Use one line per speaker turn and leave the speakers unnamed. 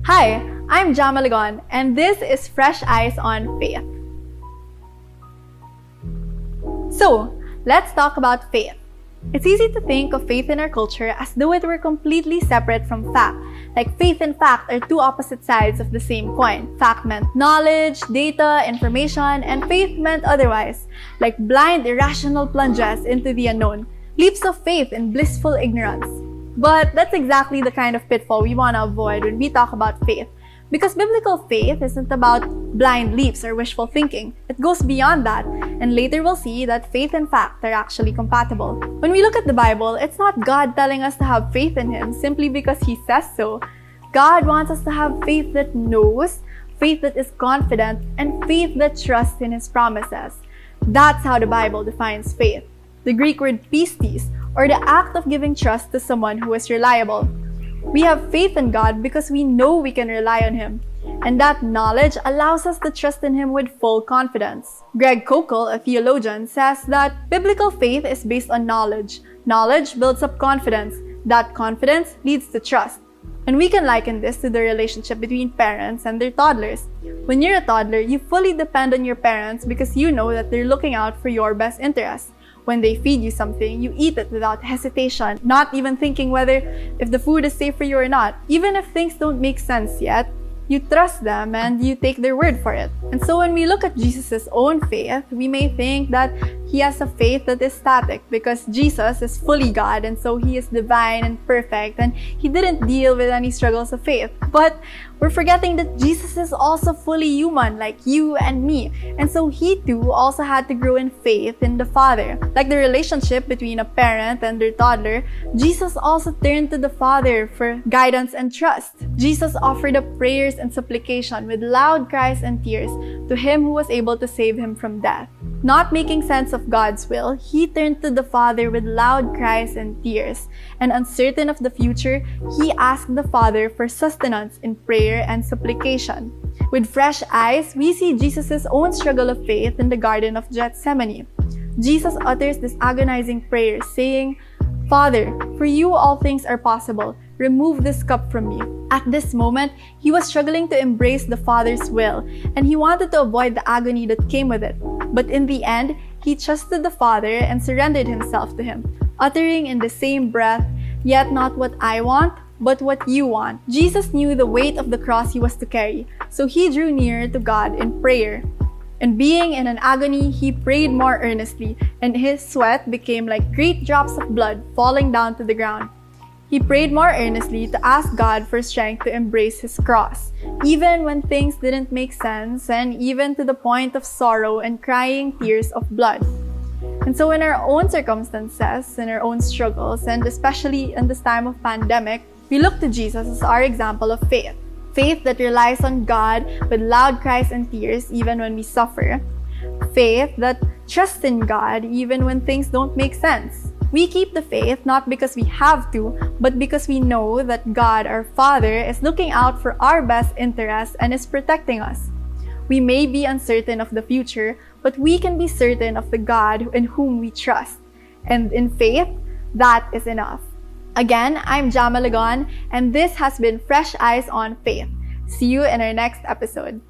Hi, I'm Jama Ligon, and this is Fresh Eyes on Faith. So, let's talk about faith. It's easy to think of faith in our culture as though it were completely separate from fact. Like faith and fact are two opposite sides of the same coin. Fact meant knowledge, data, information, and faith meant otherwise, like blind, irrational plunges into the unknown, leaps of faith in blissful ignorance. But that's exactly the kind of pitfall we want to avoid when we talk about faith. Because biblical faith isn't about blind leaps or wishful thinking. It goes beyond that, and later we'll see that faith and fact are actually compatible. When we look at the Bible, it's not God telling us to have faith in Him simply because He says so. God wants us to have faith that knows, faith that is confident, and faith that trusts in His promises. That's how the Bible defines faith. The Greek word pistis, or the act of giving trust to someone who is reliable. We have faith in God because we know we can rely on Him, and that knowledge allows us to trust in Him with full confidence. Greg Koukl, a theologian, says that biblical faith is based on knowledge. Knowledge builds up confidence. That confidence leads to trust. And we can liken this to the relationship between parents and their toddlers. When you're a toddler, you fully depend on your parents because you know that they're looking out for your best interests. When they feed you something, you eat it without hesitation, not even thinking whether if the food is safe for you or not. Even if things don't make sense yet, you trust them and you take their word for it. And so when we look at Jesus' own faith, we may think that He has a faith that is static because Jesus is fully God and so He is divine and perfect and He didn't deal with any struggles of faith. But we're forgetting that Jesus is also fully human like you and me. And so He too also had to grow in faith in the Father. Like the relationship between a parent and their toddler, Jesus also turned to the Father for guidance and trust. Jesus offered up prayers and supplication with loud cries and tears to Him who was able to save him from death. Not making sense of God's will, He turned to the Father with loud cries and tears. And uncertain of the future, He asked the Father for sustenance in prayer and supplication. With fresh eyes, we see Jesus' own struggle of faith in the Garden of Gethsemane. Jesus utters this agonizing prayer, saying, "Father, for you all things are possible. Remove this cup from me." At this moment, He was struggling to embrace the Father's will, and He wanted to avoid the agony that came with it. But in the end, He trusted the Father and surrendered Himself to Him, uttering in the same breath, "Yet not what I want, but what you want." Jesus knew the weight of the cross He was to carry, so He drew nearer to God in prayer. And being in an agony, He prayed more earnestly, and His sweat became like great drops of blood falling down to the ground. He prayed more earnestly to ask God for strength to embrace His cross, even when things didn't make sense, and even to the point of sorrow and crying tears of blood. And so in our own circumstances, in our own struggles, and especially in this time of pandemic, we look to Jesus as our example of faith. Faith that relies on God with loud cries and tears even when we suffer. Faith that trusts in God even when things don't make sense. We keep the faith not because we have to, but because we know that God, our Father, is looking out for our best interests and is protecting us. We may be uncertain of the future, but we can be certain of the God in whom we trust. And in faith, that is enough. Again, I'm Jama Ligon, and this has been Fresh Eyes on Faith. See you in our next episode.